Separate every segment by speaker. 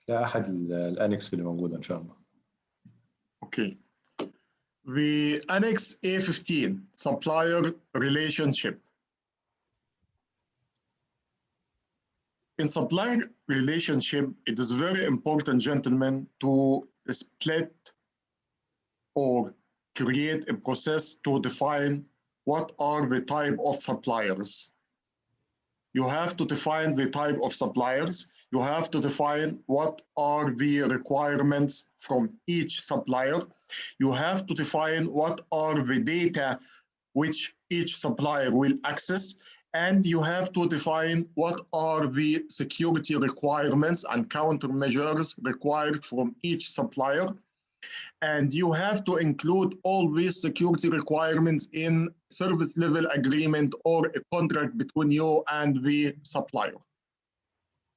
Speaker 1: ده احد الانكس اللي موجوده ان شاء الله.
Speaker 2: Okay. The Annex A.16 Supplier Relationship. In supplier relationship, it is very important, gentlemen, to split or create a process to define what are the type of suppliers. You have to define the type of suppliers. You have to define what are the requirements from each supplier. You have to define what are the data which each supplier will access. And you have to define what are the security requirements and countermeasures required from each supplier. And you have to include all these security requirements in service level agreement or a contract between you and the supplier.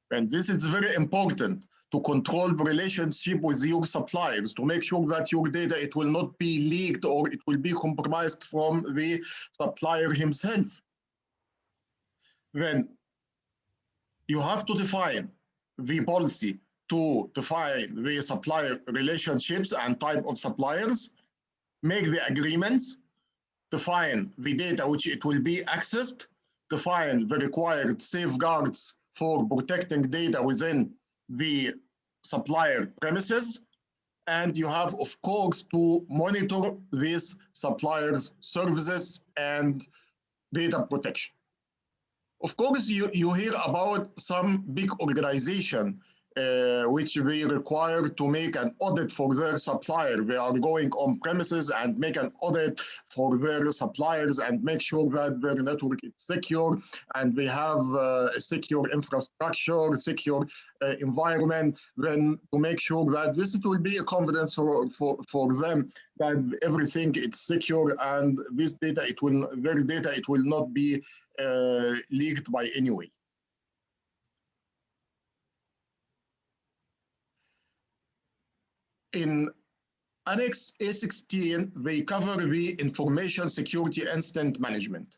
Speaker 2: And this is very important to control the relationship with your suppliers, to make sure that your data, it will not be leaked or it will be compromised from the supplier himself. Then you have to define the policy to define the supplier relationships and type of suppliers, make the agreements, define the data which it will be accessed, define the required safeguards for protecting data within the supplier premises, and you have, of course, to monitor these suppliers' services and data protection. Of course, you hear about some big organization which they require to make an audit for their supplier. They are going on premises and make an audit for their suppliers and make sure that their network is secure and they have a secure infrastructure, secure environment, then to make sure that this will be a confidence for them that everything is secure and this data, their data, it will not be leaked by any way. In Annex A.16, they cover the information security incident management.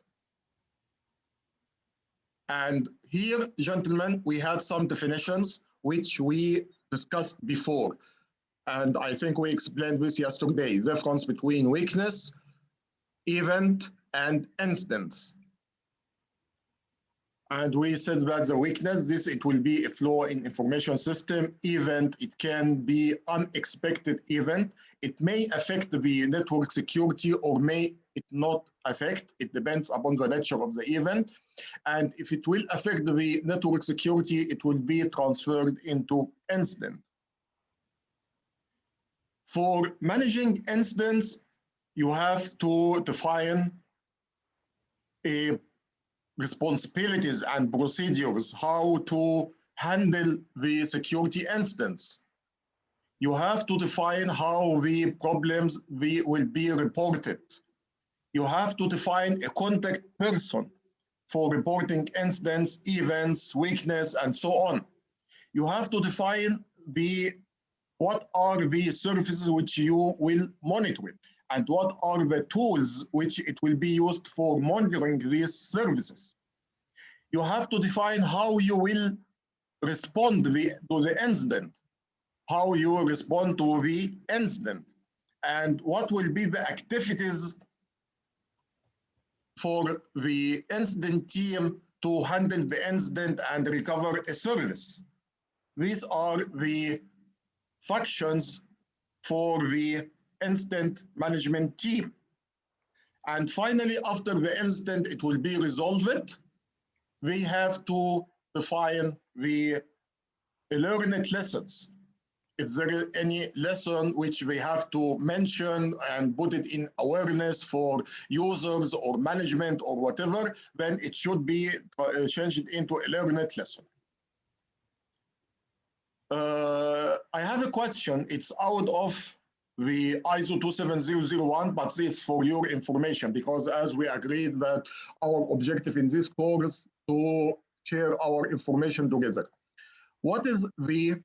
Speaker 2: And here, gentlemen, we had some definitions which we discussed before. And I think we explained this yesterday, the difference between weakness, event, and incidents. And we said that the weakness, it will be a flaw in information system. Event, it can be unexpected event. It may affect the network security or may it not affect. It depends upon the nature of the event. And if it will affect the network security, it will be transferred into incident. For managing incidents, you have to define responsibilities and procedures, how to handle the security incidents. You have to define how the problems will be reported. You have to define a contact person for reporting incidents, events, weakness, and so on. You have to define what are the services which you will monitor it, and what are the tools which it will be used for monitoring these services. You have to define how you will respond to the incident, how you will respond to the incident, and what will be the activities for the incident team to handle the incident and recover a service. These are the functions for the incident management team. And finally, after the incident, it will be resolved. We have to define the learned lessons. If there is any lesson which we have to mention and put it in awareness for users or management or whatever, then it should be changed into a learned lesson. I have a question. It's out of the ISO 27001, but this for your information, because as we agreed that our objective in this course to share our information together. What is the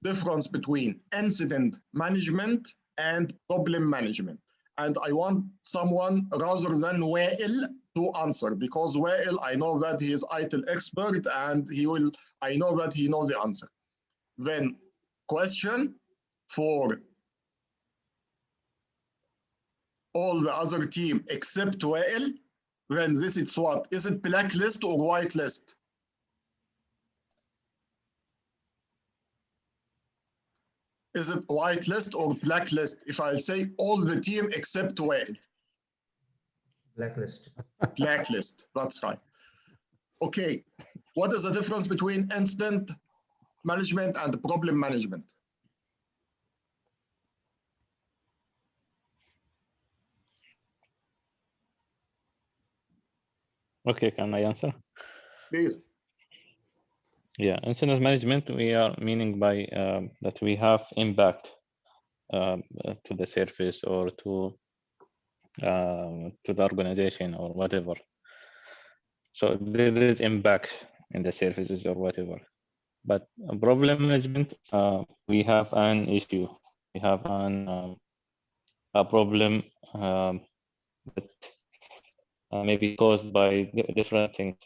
Speaker 2: difference between incident management and problem management? And I want someone rather than Wael to answer, because Wael, I know that he is ITIL expert and I know that he knows the answer. Then question for all the other team except Wael, then this is what? Is it blacklist or whitelist? Is it whitelist or blacklist? If I say all the team except Wael.
Speaker 3: Blacklist.
Speaker 2: Blacklist, that's right. Okay, what is the difference between incident management and problem management?
Speaker 4: Okay, can I answer?
Speaker 2: Please.
Speaker 4: Yeah, incident management, we are meaning by that we have impact to the service or to the organization or whatever. So there is impact in the services or whatever. But problem management, we have an issue. We have a problem that may be caused by different things.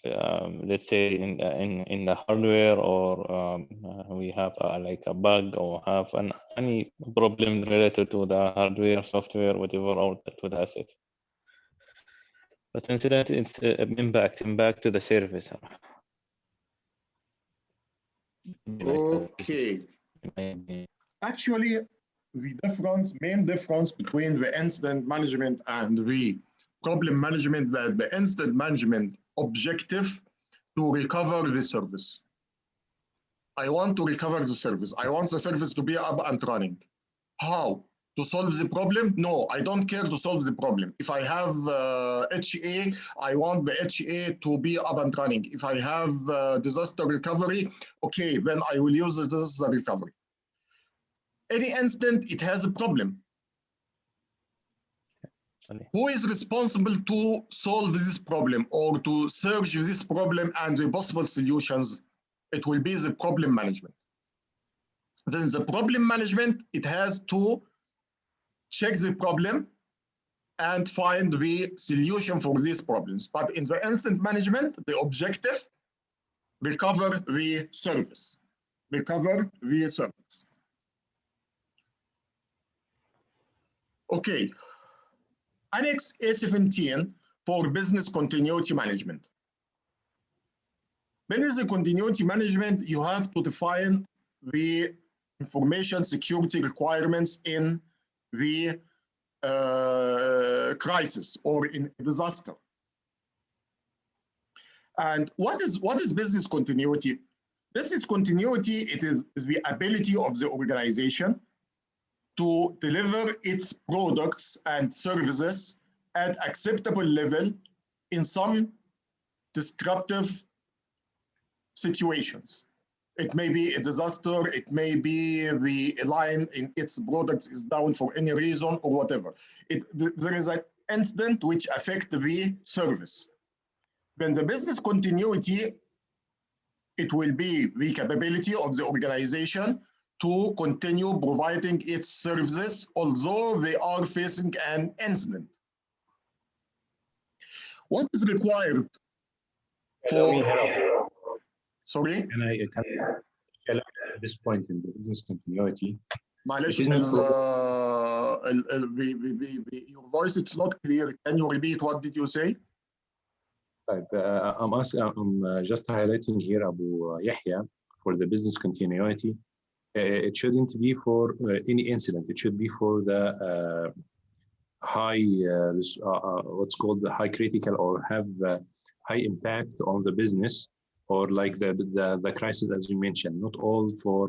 Speaker 4: Let's say in the hardware, or we have like a bug, or have any problem related to the hardware, software, whatever, or to the asset. But incident, it's impact to the service.
Speaker 2: Okay. Actually, the main difference between the incident management and the problem management, that the incident management objective to recover the service. I want to recover the service. I want the service to be up and running. How? To solve the problem? No, I don't care to solve the problem. If I have HA, I want the HA to be up and running. If I have disaster recovery, okay, then I will use the disaster recovery. Any incident, it has a problem. Who is responsible to solve this problem or to search this problem and the possible solutions? It will be the problem management. Then the problem management, it has to check the problem and find the solution for these problems. But in the incident management, the objective, recover the service. Recover the service. Okay. Annex A.16 for business continuity management. Business continuity management, you have to define the information security requirements in the crisis or in disaster. And what is business continuity? Business continuity, it is the ability of the organization to deliver its products and services at acceptable level in some disruptive situations. It may be a disaster, it may be the line in its products is down for any reason or whatever. There is an incident which affects the service. Then the business continuity, it will be the capability of the organization to continue providing its services, although they are facing an incident. What is required for... Sorry?
Speaker 1: Can I at this point in the business continuity?
Speaker 2: معلش your voice, it's not clear. Can you repeat what did you say?
Speaker 1: I'm just highlighting here Abu Yahya for the business continuity. It shouldn't be for any incident. It should be for the high, what's called the high critical, or have high impact on the business, or like the crisis, as you mentioned. Not all for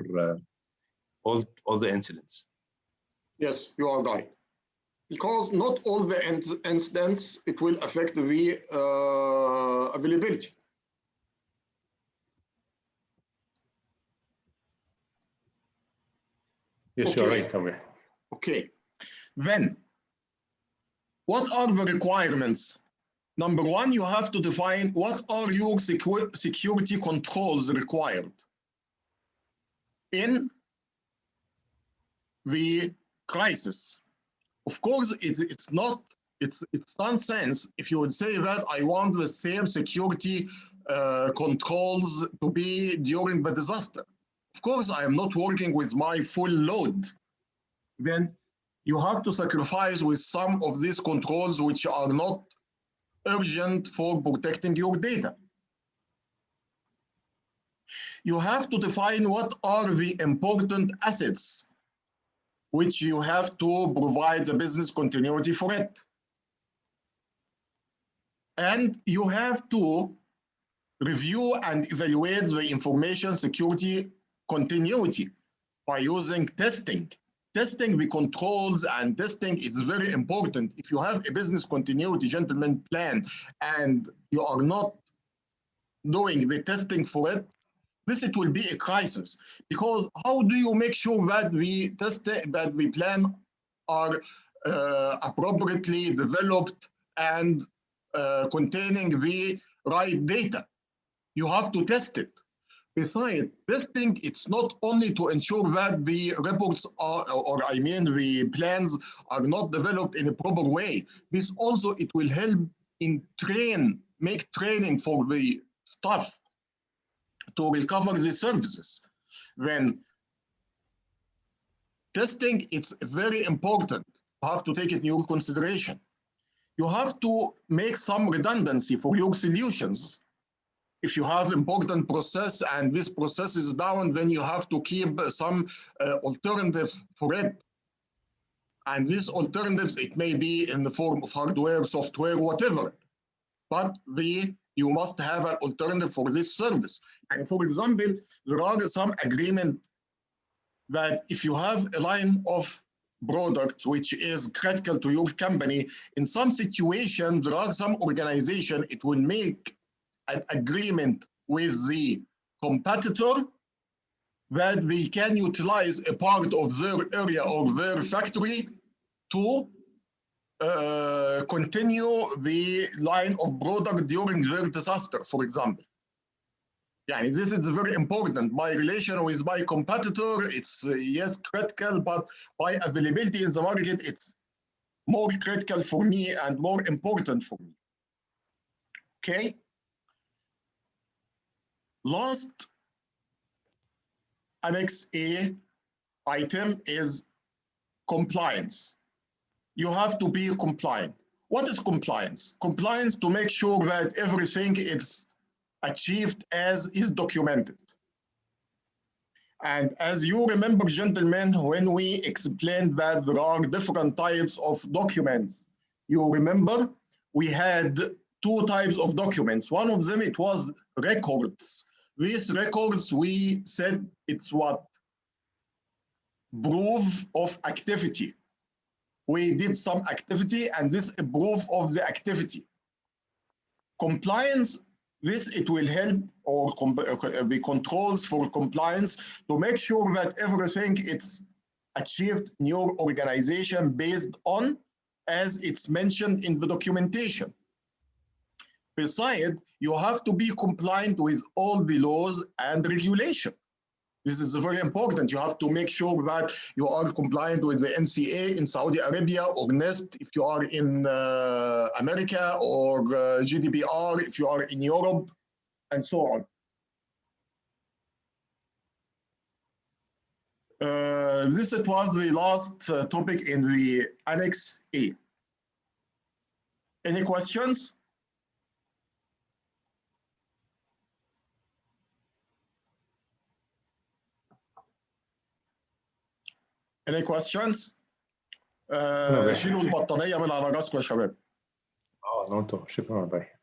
Speaker 1: all the incidents.
Speaker 2: Yes, you are right. Because not all the incidents, it will affect the availability.
Speaker 1: Yes,
Speaker 2: Okay.
Speaker 1: you're right, Abu.
Speaker 2: Okay. Then, what are the requirements? Number one, you have to define what are your security controls required in the crisis. Of course, it's nonsense if you would say that I want the same security controls to be during the disaster. Of course, I am not working with my full load. Then you have to sacrifice with some of these controls which are not urgent for protecting your data. You have to define what are the important assets which you have to provide the business continuity for it. And you have to review and evaluate the information security continuity by using testing. Testing the controls and testing, it's very important. If you have a business continuity gentleman plan and you are not doing the testing for it, it will be a crisis. Because how do you make sure that the plan are appropriately developed and containing the right data? You have to test it. Besides, testing, it's not only to ensure that the reports are, the plans are not developed in a proper way. This also, it will help in make training for the staff to recover the services. When testing, it's very important. You have to take it in your consideration. You have to make some redundancy for your solutions. If you have important process and this process is down, then you have to keep some alternative for it. And these alternatives, it may be in the form of hardware, software, whatever. But you must have an alternative for this service. And for example, there are some agreement that if you have a line of product which is critical to your company, in some situation, there are some organization, it will make an agreement with the competitor that we can utilize a part of their area or their factory to continue the line of product during their disaster, for example. Yeah, this is very important. My relation with my competitor, it's yes, critical, but my availability in the market, it's more critical for me and more important for me. Okay. Last Annex A item is compliance. You have to be compliant. What is compliance? Compliance to make sure that everything is achieved as is documented. And as you remember, gentlemen, when we explained that there are different types of documents, you remember we had two types of documents. One of them, it was records. These records, we said it's what? Proof of activity. We did some activity and this is proof of the activity. Compliance, it will help or the controls for compliance to make sure that everything it's achieved in your organization based on as it's mentioned in the documentation. Besides, you have to be compliant with all the laws and regulation. This is very important. You have to make sure that you are compliant with the NCA in Saudi Arabia or NIST if you are in America, or GDPR if you are in Europe, and so on. This was the last topic in the Annex A. Any questions? Any questions? شيلوا البطانية من على راسكم يا شباب.
Speaker 1: نورتو شكرا. باي.